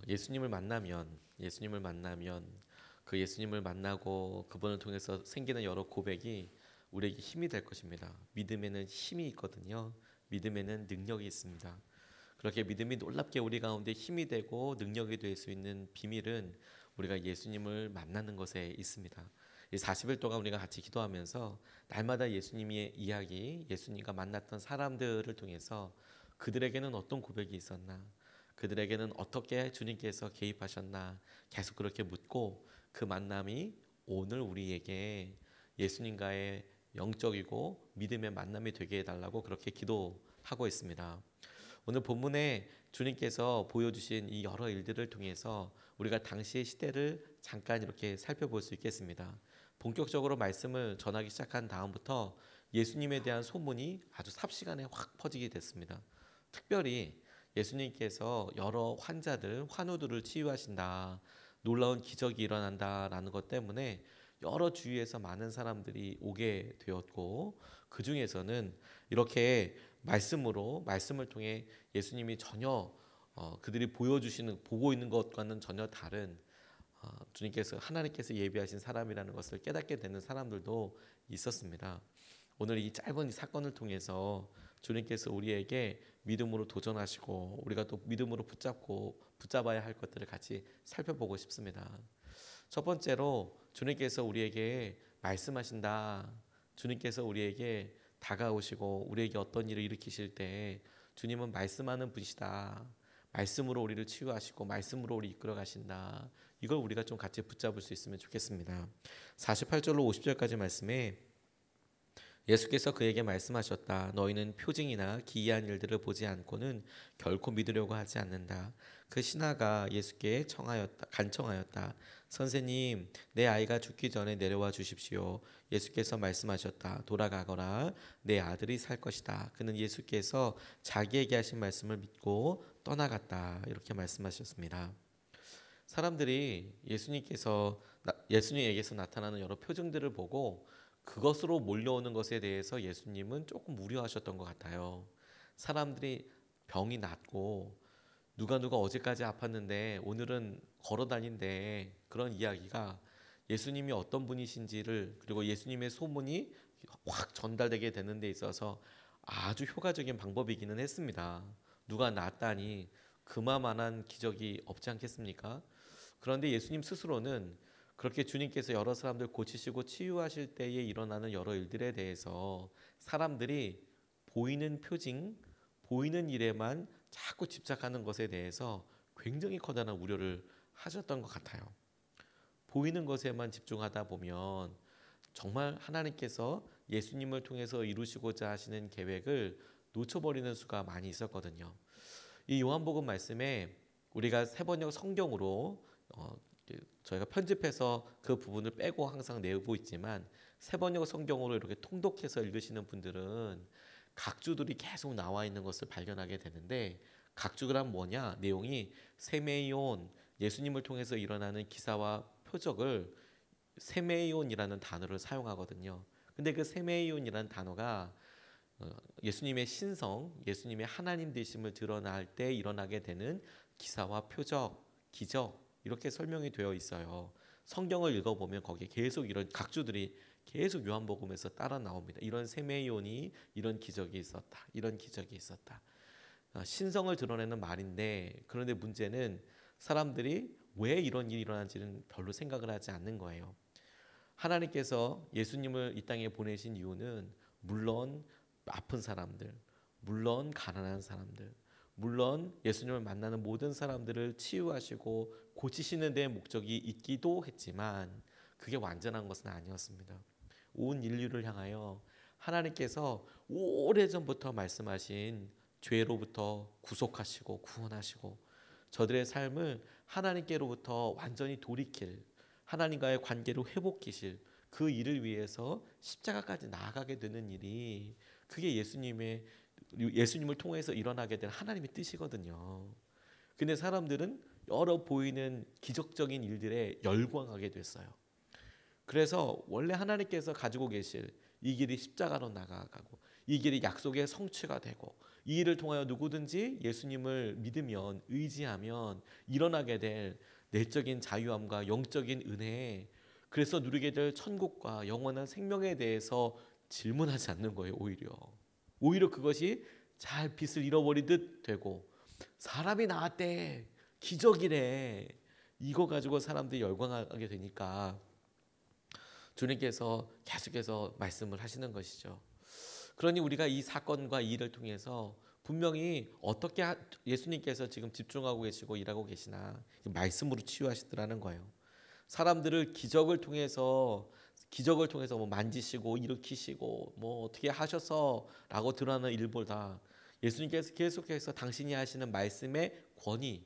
예수님을 만나면 그 예수님을 만나고 그분을 통해서 생기는 여러 고백이 우리에게 힘이 될 것입니다. 믿음에는 힘이 있거든요. 믿음에는 능력이 있습니다. 그렇게 믿음이 놀랍게 우리 가운데 힘이 되고 능력이 될 수 있는 비밀은 우리가 예수님을 만나는 것에 있습니다. 이 40일 동안 우리가 같이 기도하면서 날마다 예수님의 이야기, 예수님과 만났던 사람들을 통해서 그들에게는 어떤 고백이 있었나, 그들에게는 어떻게 주님께서 개입하셨나 계속 그렇게 묻고, 그 만남이 오늘 우리에게 예수님과의 영적이고 믿음의 만남이 되게 해달라고 그렇게 기도하고 있습니다. 오늘 본문에 주님께서 보여주신 이 여러 일들을 통해서 우리가 당시의 시대를 잠깐 이렇게 살펴볼 수 있겠습니다. 본격적으로 말씀을 전하기 시작한 다음부터 예수님에 대한 소문이 아주 삽시간에 확 퍼지게 됐습니다. 특별히 예수님께서 여러 환자들, 환우들을 치유하신다, 놀라운 기적이 일어난다라는 것 때문에 여러 주위에서 많은 사람들이 오게 되었고, 그 중에서는 이렇게 말씀을 통해 예수님이 전혀 그들이 보고 있는 것과는 전혀 다른 하나님께서 예비하신 사람이라는 것을 깨닫게 되는 사람들도 있었습니다. 오늘 이 짧은 사건을 통해서 주님께서 우리에게 믿음으로 도전하시고 우리가 또 믿음으로 붙잡아야 할 것들을 같이 살펴보고 싶습니다. 첫 번째로 주님께서 우리에게 말씀하신다. 주님께서 우리에게 다가오시고 우리에게 어떤 일을 일으키실 때 주님은 말씀하는 분이시다. 말씀으로 우리를 치유하시고 말씀으로 우리 이끌어 가신다. 이걸 우리가 좀 같이 붙잡을 수 있으면 좋겠습니다. 48절로 50절까지 말씀에 예수께서 그에게 말씀하셨다. 너희는 표징이나 기이한 일들을 보지 않고는 결코 믿으려고 하지 않는다. 그 신하가 예수께 간청하였다. 선생님, 내 아이가 죽기 전에 내려와 주십시오. 예수께서 말씀하셨다. 돌아가거라. 내 아들이 살 것이다. 그는 예수께서 자기에게 하신 말씀을 믿고 떠나갔다. 이렇게 말씀하셨습니다. 사람들이 예수님에게서 나타나는 여러 표징들을 보고 그것으로 몰려오는 것에 대해서 예수님은 조금 우려하셨던 것 같아요. 사람들이 병이 낫고 누가 어제까지 아팠는데 오늘은 걸어 다닌대, 그런 이야기가 예수님이 어떤 분이신지를, 그리고 예수님의 소문이 확 전달되게 되는 데 있어서 아주 효과적인 방법이기는 했습니다. 누가 낫다니 그마만한 기적이 없지 않겠습니까? 그런데 예수님 스스로는 그렇게 주님께서 여러 사람들 고치시고 치유하실 때에 일어나는 여러 일들에 대해서 사람들이 보이는 표징, 보이는 일에만 자꾸 집착하는 것에 대해서 굉장히 커다란 우려를 하셨던 것 같아요. 보이는 것에만 집중하다 보면 정말 하나님께서 예수님을 통해서 이루시고자 하시는 계획을 놓쳐버리는 수가 많이 있었거든요. 이 요한복음 말씀에 우리가 세번역 성경으로 저희가 편집해서 그 부분을 빼고 항상 내고 있지만, 세번역 성경으로 이렇게 통독해서 읽으시는 분들은 각주들이 계속 나와 있는 것을 발견하게 되는데, 각주란 뭐냐? 내용이 세메이온, 예수님을 통해서 일어나는 기사와 표적을 세메이온이라는 단어를 사용하거든요. 근데 그 세메이온이라는 단어가 예수님의 신성, 예수님의 하나님 되심을 드러날 때 일어나게 되는 기사와 표적, 기적, 이렇게 설명이 되어 있어요. 성경을 읽어보면 거기에 계속 이런 각주들이 계속 요한복음에서 따라 나옵니다. 이런 세메이온이 이런 기적이 있었다. 이런 기적이 있었다. 신성을 드러내는 말인데, 그런데 문제는 사람들이 왜 이런 일이 일어난지는 별로 생각을 하지 않는 거예요. 하나님께서 예수님을 이 땅에 보내신 이유는 물론 아픈 사람들, 물론 가난한 사람들, 물론 예수님을 만나는 모든 사람들을 치유하시고 고치시는 데 목적이 있기도 했지만 그게 완전한 것은 아니었습니다. 온 인류를 향하여 하나님께서 오래전부터 말씀하신 죄로부터 구속하시고 구원하시고 저들의 삶을 하나님께로부터 완전히 돌이킬, 하나님과의 관계를 회복하실 그 일을 위해서 십자가까지 나아가게 되는 일이, 그게 예수님을 통해서 일어나게 된 하나님의 뜻이거든요. 근데 사람들은 여러 보이는 기적적인 일들에 열광하게 됐어요. 그래서 원래 하나님께서 가지고 계실 이 길이 십자가로 나아가고 이 길이 약속의 성취가 되고 이 일을 통하여 누구든지 예수님을 믿으면, 의지하면 일어나게 될 내적인 자유함과 영적인 은혜, 그래서 누리게 될 천국과 영원한 생명에 대해서 질문하지 않는 거예요. 오히려 그것이 잘 빛을 잃어버리듯 되고, 사람이 나왔대, 기적이래, 이거 가지고 사람들이 열광하게 되니까 주님께서 계속해서 말씀을 하시는 것이죠. 그러니 우리가 이 사건과 이 일을 통해서 분명히 어떻게 예수님께서 지금 집중하고 계시고 일하고 계시나, 말씀으로 치유하시더라는 거예요. 사람들을 기적을 통해서 뭐 만지시고 일으키시고 뭐 어떻게 하셔서라고 드러나는 일보다 예수님께서 계속해서 당신이 하시는 말씀의 권위,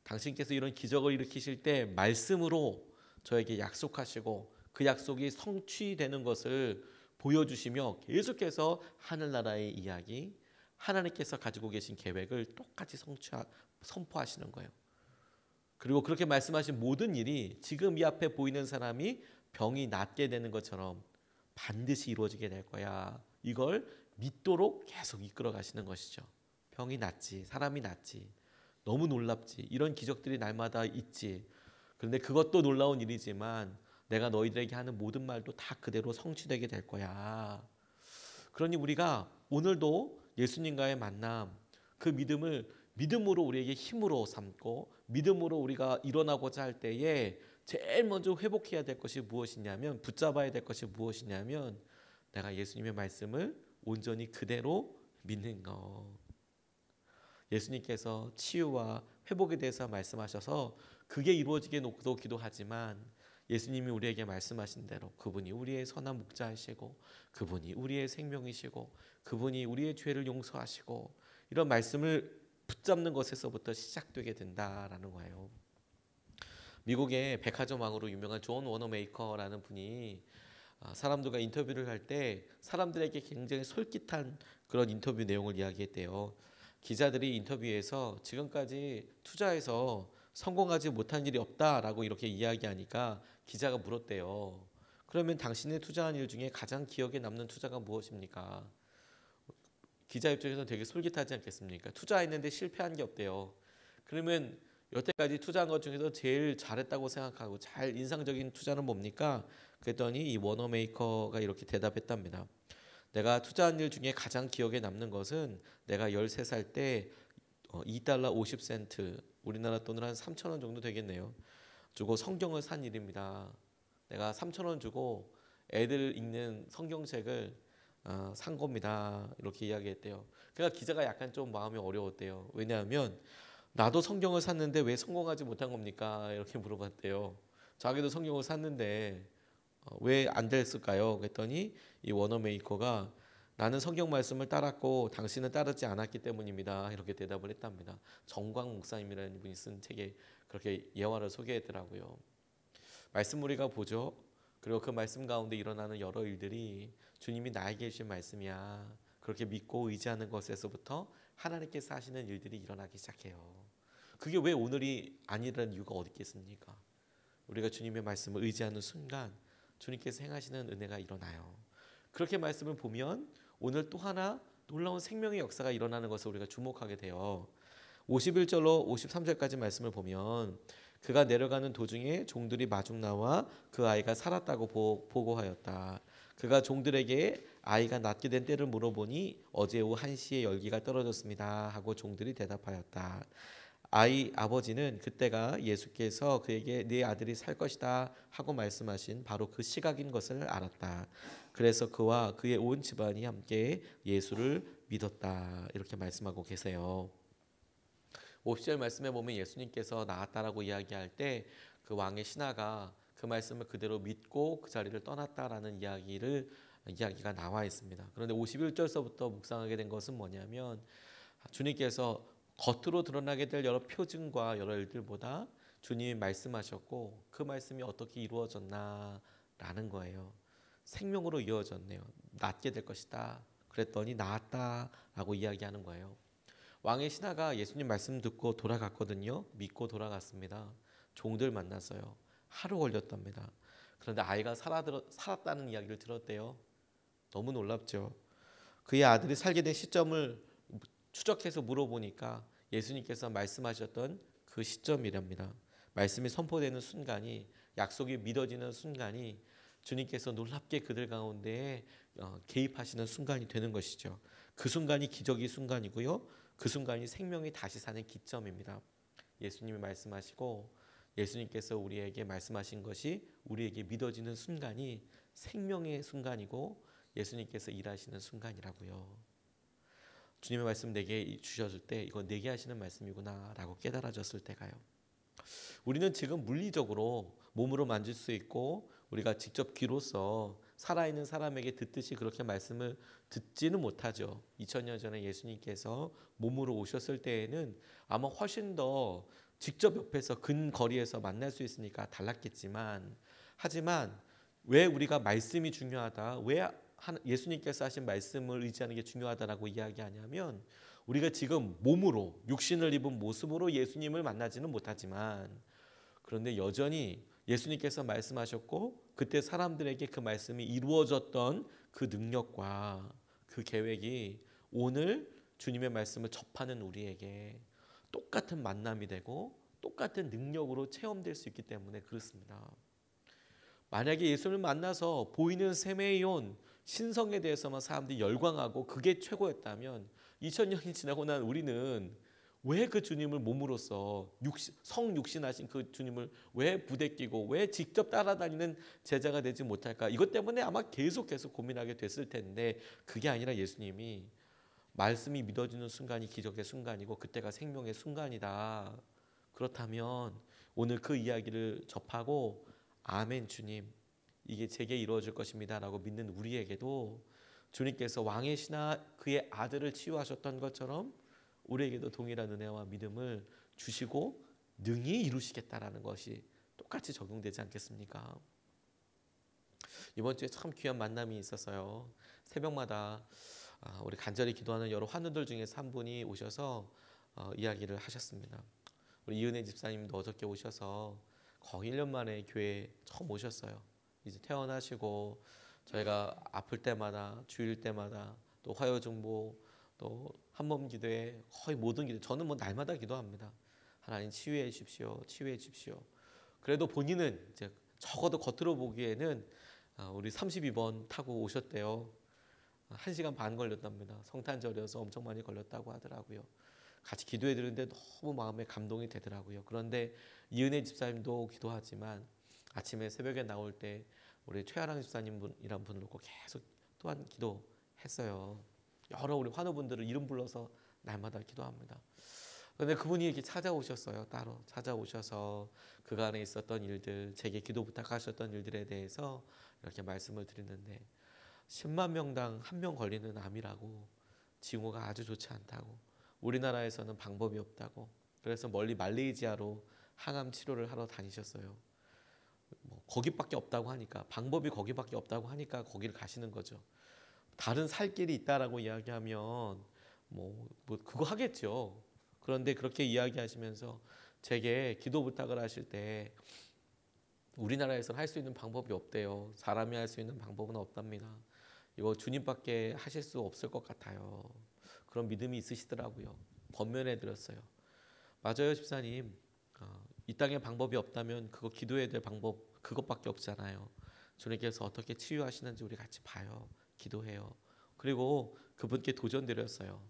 당신께서 이런 기적을 일으키실 때 말씀으로 저에게 약속하시고 그 약속이 성취되는 것을 보여주시며 계속해서 하늘나라의 이야기, 하나님께서 가지고 계신 계획을 똑같이 선포하시는 거예요. 그리고 그렇게 말씀하신 모든 일이 지금 이 앞에 보이는 사람이 병이 낫게 되는 것처럼 반드시 이루어지게 될 거야. 이걸 믿도록 계속 이끌어 가시는 것이죠. 병이 낫지, 사람이 낫지, 너무 놀랍지, 이런 기적들이 날마다 있지. 그런데 그것도 놀라운 일이지만 내가 너희들에게 하는 모든 말도 다 그대로 성취되게 될 거야. 그러니 우리가 오늘도 예수님과의 만남, 그 믿음으로 우리에게 힘으로 삼고 믿음으로 우리가 일어나고자 할 때에 제일 먼저 회복해야 될 것이 무엇이냐면, 붙잡아야 될 것이 무엇이냐면, 내가 예수님의 말씀을 온전히 그대로 믿는 것. 예수님께서 치유와 회복에 대해서 말씀하셔서 그게 이루어지게 놓고도 기도하지만, 예수님이 우리에게 말씀하신 대로 그분이 우리의 선한 목자이시고 그분이 우리의 생명이시고 그분이 우리의 죄를 용서하시고, 이런 말씀을 붙잡는 것에서부터 시작되게 된다라는 거예요. 미국의 백화점 왕으로 유명한 존 워너메이커라는 분이 사람들과 인터뷰를 할 때 사람들에게 굉장히 솔깃한 그런 인터뷰 내용을 이야기했대요. 기자들이 인터뷰에서 지금까지 투자해서 성공하지 못한 일이 없다라고 이렇게 이야기하니까 기자가 물었대요. 그러면 당신의 투자한 일 중에 가장 기억에 남는 투자가 무엇입니까? 기자 입장에서는 되게 솔깃하지 않겠습니까? 투자했는데 실패한 게 없대요. 그러면 여태까지 투자한 것 중에서 제일 잘했다고 생각하고 잘 인상적인 투자는 뭡니까? 그랬더니 이 워너메이커가 이렇게 대답했답니다. 내가 투자한 일 중에 가장 기억에 남는 것은 내가 13살 때 $2 50센트, 우리나라 돈으로 한 3,000원 정도 되겠네요, 주고 성경을 산 일입니다. 내가 3,000원 주고 애들 읽는 성경책을 산 겁니다. 이렇게 이야기했대요. 그러니까 기자가 약간 좀 마음이 어려웠대요. 왜냐하면 나도 성경을 샀는데 왜 성공하지 못한 겁니까? 이렇게 물어봤대요. 자기도 성경을 샀는데 왜 안 됐을까요? 그랬더니 이 워너메이커가 나는 성경 말씀을 따랐고 당신은 따르지 않았기 때문입니다. 이렇게 대답을 했답니다. 정광 목사님이라는 분이 쓴 책에 그렇게 예화를 소개했더라고요. 말씀 우리가 보죠. 그리고 그 말씀 가운데 일어나는 여러 일들이 주님이 나에게 주신 말씀이야, 그렇게 믿고 의지하는 것에서부터 하나님께서 하시는 일들이 일어나기 시작해요. 그게 왜 오늘이 아니라는 이유가 어디 있겠습니까? 우리가 주님의 말씀을 의지하는 순간 주님께서 행하시는 은혜가 일어나요. 그렇게 말씀을 보면 오늘 또 하나 놀라운 생명의 역사가 일어나는 것을 우리가 주목하게 돼요. 51절로 53절까지 말씀을 보면, 그가 내려가는 도중에 종들이 마중 나와 그 아이가 살았다고 보고하였다. 그가 종들에게 아이가 낫게 된 때를 물어보니 어제 오후 1시에 열기가 떨어졌습니다 하고 종들이 대답하였다. 아이 아버지는 그때가 예수께서 그에게 네 아들이 살 것이다 하고 말씀하신 바로 그 시각인 것을 알았다. 그래서 그와 그의 온 집안이 함께 예수를 믿었다. 이렇게 말씀하고 계세요. 50절 말씀에 보면 예수님께서 나았다라고 이야기할 때 그 왕의 신하가 그 말씀을 그대로 믿고 그 자리를 떠났다라는 이야기가 나와 있습니다. 그런데 51절서부터 묵상하게 된 것은 뭐냐면, 주님께서 겉으로 드러나게 될 여러 표징과 여러 일들보다 주님이 말씀하셨고 그 말씀이 어떻게 이루어졌나라는 거예요. 생명으로 이루어졌네요. 낫게 될 것이다. 그랬더니 나았다라고 이야기하는 거예요. 왕의 신하가 예수님 말씀 듣고 돌아갔거든요. 믿고 돌아갔습니다. 종들 만났어요. 하루 걸렸답니다. 그런데 아이가 살았다는 이야기를 들었대요. 너무 놀랍죠. 그의 아들이 살게 된 시점을 추적해서 물어보니까 예수님께서 말씀하셨던 그 시점이랍니다. 말씀이 선포되는 순간이, 약속이 믿어지는 순간이 주님께서 놀랍게 그들 가운데 개입하시는 순간이 되는 것이죠. 그 순간이 기적의 순간이고요. 그 순간이 생명이 다시 사는 기점입니다. 예수님이 말씀하시고 예수님께서 우리에게 말씀하신 것이 우리에게 믿어지는 순간이 생명의 순간이고 예수님께서 일하시는 순간이라고요. 주님의 말씀 내게 주셨을 때 이거 내게 하시는 말씀이구나 라고 깨달아졌을 때가요. 우리는 지금 물리적으로 몸으로 만질 수 있고 우리가 직접 귀로서 살아있는 사람에게 듣듯이 그렇게 말씀을 듣지는 못하죠. 2000년 전에 예수님께서 몸으로 오셨을 때에는 아마 훨씬 더 직접 옆에서 근거리에서 만날 수 있으니까 달랐겠지만, 하지만 왜 우리가 말씀이 중요하다, 왜 예수님께서 하신 말씀을 의지하는 게 중요하다라고 이야기하냐면, 우리가 지금 몸으로 육신을 입은 모습으로 예수님을 만나지는 못하지만, 그런데 여전히 예수님께서 말씀하셨고 그때 사람들에게 그 말씀이 이루어졌던 그 능력과 그 계획이 오늘 주님의 말씀을 접하는 우리에게 똑같은 만남이 되고 똑같은 능력으로 체험될 수 있기 때문에 그렇습니다. 만약에 예수님을 만나서 보이는 세메이온 신성에 대해서만 사람들이 열광하고 그게 최고였다면 2000년이 지나고 난 우리는 왜 그 주님을 몸으로써 성육신하신 그 주님을 왜 부대끼고 왜 직접 따라다니는 제자가 되지 못할까? 이것 때문에 아마 계속 고민하게 됐을 텐데, 그게 아니라 예수님이 말씀이 믿어지는 순간이 기적의 순간이고 그때가 생명의 순간이다. 그렇다면 오늘 그 이야기를 접하고 아멘 주님, 이게 제게 이루어질 것입니다 라고 믿는 우리에게도 주님께서 왕의 신하 그의 아들을 치유하셨던 것처럼 우리에게도 동일한 은혜와 믿음을 주시고 능히 이루시겠다라는 것이 똑같이 적용되지 않겠습니까? 이번 주에 참 귀한 만남이 있었어요. 새벽마다 우리 간절히 기도하는 여러 환우들 중에서 한 분이 오셔서 이야기를 하셨습니다. 우리 이은혜 집사님도 어저께 오셔서 거의 1년 만에 교회에 처음 오셨어요. 이제 퇴원하시고 저희가 아플 때마다 주일 때마다 또 화요중보 또 한몸 기도에 거의 모든 기도, 저는 뭐 날마다 기도합니다. 하나님 치유해 주십시오, 치유해 주십시오. 그래도 본인은 이제 적어도 겉으로 보기에는 우리 32번 타고 오셨대요. 1시간 반 걸렸답니다. 성탄절이어서 엄청 많이 걸렸다고 하더라고요. 같이 기도해 드리는데 너무 마음에 감동이 되더라고요. 그런데 이은혜 집사님도 기도하지만 아침에 새벽에 나올 때 우리 최아랑 집사님이란 분을 놓고 계속 또한 기도했어요. 여러 우리 환우분들을 이름 불러서 날마다 기도합니다. 그런데 그분이 이렇게 찾아오셨어요. 따로 찾아오셔서 그간에 있었던 일들, 제게 기도 부탁하셨던 일들에 대해서 이렇게 말씀을 드리는데 10만 명당 1명 걸리는 암이라고, 징후가 아주 좋지 않다고, 우리나라에서는 방법이 없다고, 그래서 멀리 말레이시아로 항암 치료를 하러 다니셨어요. 뭐 거기밖에 없다고 하니까, 방법이 거기밖에 없다고 하니까 거기를 가시는 거죠. 다른 살 길이 있다라고 이야기하면 뭐 그거 하겠죠. 그런데 그렇게 이야기하시면서 제게 기도 부탁을 하실 때 우리나라에서 할 수 있는 방법이 없대요. 사람이 할 수 있는 방법은 없답니다. 이거 주님밖에 하실 수 없을 것 같아요. 그런 믿음이 있으시더라고요. 권면해 드렸어요. 맞아요 집사님, 이 땅에 방법이 없다면 그거 기도해야 될 방법 그것밖에 없잖아요. 주님께서 어떻게 치유하시는지 우리 같이 봐요. 기도해요. 그리고 그분께 도전 드렸어요.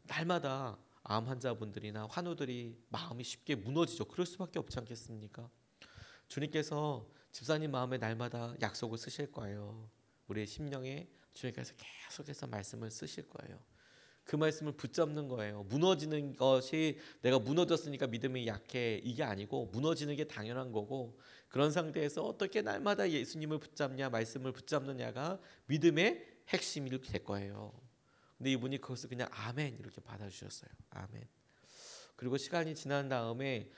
날마다 암 환자분들이나 환우들이 마음이 쉽게 무너지죠. 그럴 수밖에 없지 않겠습니까? 주님께서 집사님 마음에 날마다 약속을 쓰실 거예요. 우리의 심령에 주님께서 계속해서 말씀을 쓰실 거예요. 그 말씀을 붙잡는 거예요. 무너지는 것이 내가 무너졌으니까 믿음이 약해, 이게 아니고 무너지는 게 당연한 거고, 그런 상태에서 어떻게 날마다 예수님을 붙잡냐, 말씀을 붙잡느냐가 믿음의 핵심이 될 거예요. 근데 이분이 그것을 그냥 아멘 이렇게 받아주셨어요. 아멘. 그리고 시간이 지난 다음에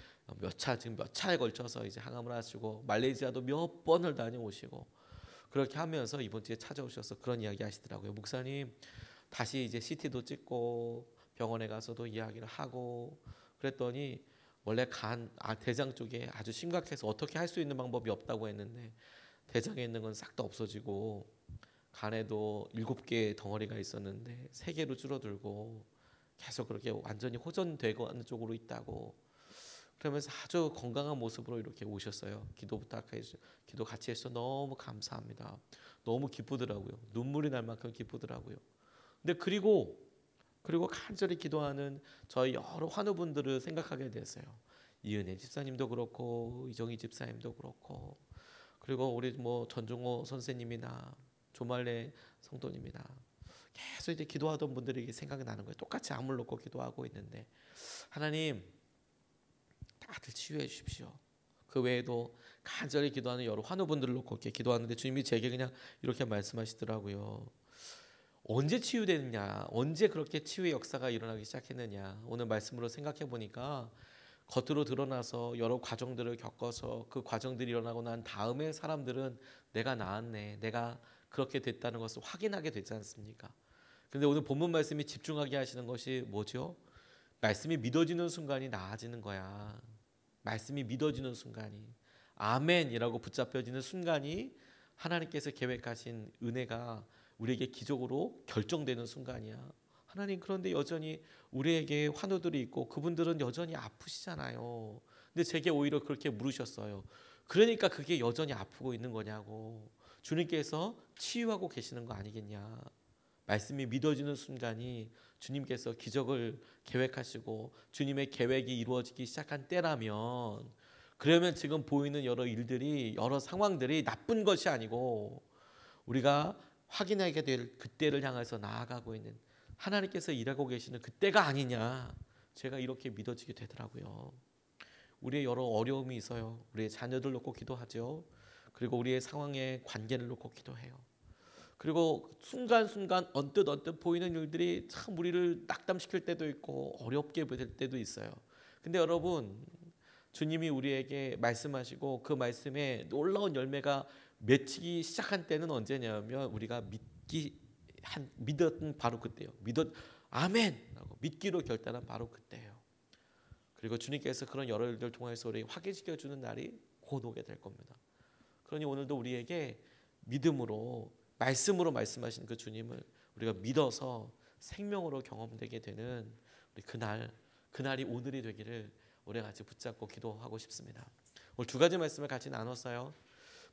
지금 몇 차에 걸쳐서 이제 항암을 하시고 말레이시아도 몇 번을 다녀오시고 그렇게 하면서 이번 주에 찾아오셔서 그런 이야기 하시더라고요. 목사님, 다시 이제 CT도 찍고 병원에 가서도 이야기를 하고 그랬더니 원래 대장 쪽에 아주 심각해서 어떻게 할 수 있는 방법이 없다고 했는데 대장에 있는 건 싹 다 없어지고 간에도 7개의 덩어리가 있었는데 3개로 줄어들고 계속 그렇게 완전히 호전되고 하는 쪽으로 있다고. 그러면서 아주 건강한 모습으로 이렇게 오셨어요. 기도 같이 해서 너무 감사합니다. 너무 기쁘더라고요. 눈물이 날 만큼 기쁘더라고요. 근데 그리고 간절히 기도하는 저희 여러 환우분들을 생각하게 됐어요. 이은혜 집사님도 그렇고 이정희 집사님도 그렇고 그리고 우리 뭐 전종호 선생님이나 조말래 성도님이나 계속 이제 기도하던 분들이 생각이 나는 거예요. 똑같이 악물 놓고 기도하고 있는데 하나님 다들 치유해 주십시오. 그 외에도 간절히 기도하는 여러 환우분들을 놓고 이렇게 기도하는데 주님이 제게 그냥 이렇게 말씀하시더라고요. 언제 치유되느냐, 언제 그렇게 치유의 역사가 일어나기 시작했느냐. 오늘 말씀으로 생각해 보니까 겉으로 드러나서 여러 과정들을 겪어서 그 과정들이 일어나고 난 다음에 사람들은 내가 나았네, 내가 그렇게 됐다는 것을 확인하게 되지 않습니까? 그런데 오늘 본문 말씀이 집중하게 하시는 것이 뭐죠? 말씀이 믿어지는 순간이 나아지는 거야. 말씀이 믿어지는 순간이, 아멘이라고 붙잡혀지는 순간이 하나님께서 계획하신 은혜가 우리에게 기적으로 결정되는 순간이야. 하나님, 그런데 여전히 우리에게 환우들이 있고 그분들은 여전히 아프시잖아요. 근데 제게 오히려 그렇게 물으셨어요. 그러니까 그게 여전히 아프고 있는 거냐고. 주님께서 치유하고 계시는 거 아니겠냐. 말씀이 믿어지는 순간이 주님께서 기적을 계획하시고 주님의 계획이 이루어지기 시작한 때라면, 그러면 지금 보이는 여러 일들이, 여러 상황들이 나쁜 것이 아니고 우리가 확인하게 될 그때를 향해서 나아가고 있는 하나님께서 일하고 계시는 그때가 아니냐. 제가 이렇게 믿어지게 되더라고요. 우리의 여러 어려움이 있어요. 우리의 자녀들 놓고 기도하죠. 그리고 우리의 상황의 관계를 놓고 기도해요. 그리고 순간순간 언뜻 보이는 일들이 참 우리를 낙담시킬 때도 있고 어렵게 될 때도 있어요. 근데 여러분, 주님이 우리에게 말씀하시고 그 말씀에 놀라운 열매가 맺히기 시작한 때는 언제냐면 우리가 믿었던 바로 그때요. 아멘라고 믿기로 결단한 바로 그때예요. 그리고 주님께서 그런 여러 일들 통해서 우리 확인시켜 주는 날이 곧 오게 될 겁니다. 그러니 오늘도 우리에게 믿음으로, 말씀으로 말씀하신 그 주님을 우리가 믿어서 생명으로 경험되게 되는 우리 그날이 오늘이 되기를 우리가 같이 붙잡고 기도하고 싶습니다. 오늘 두 가지 말씀을 같이 나눴어요.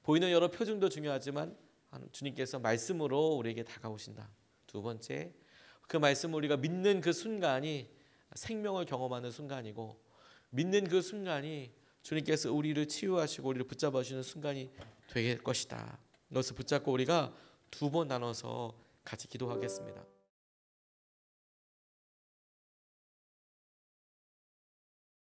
보이는 여러 표징도 중요하지만 주님께서 말씀으로 우리에게 다가오신다. 두 번째, 그 말씀을 우리가 믿는 그 순간이 생명을 경험하는 순간이고, 믿는 그 순간이 주님께서 우리를 치유하시고 우리를 붙잡아 주시는 순간이 될 것이다. 이것을 붙잡고 우리가 두 번 나눠서 같이 기도하겠습니다.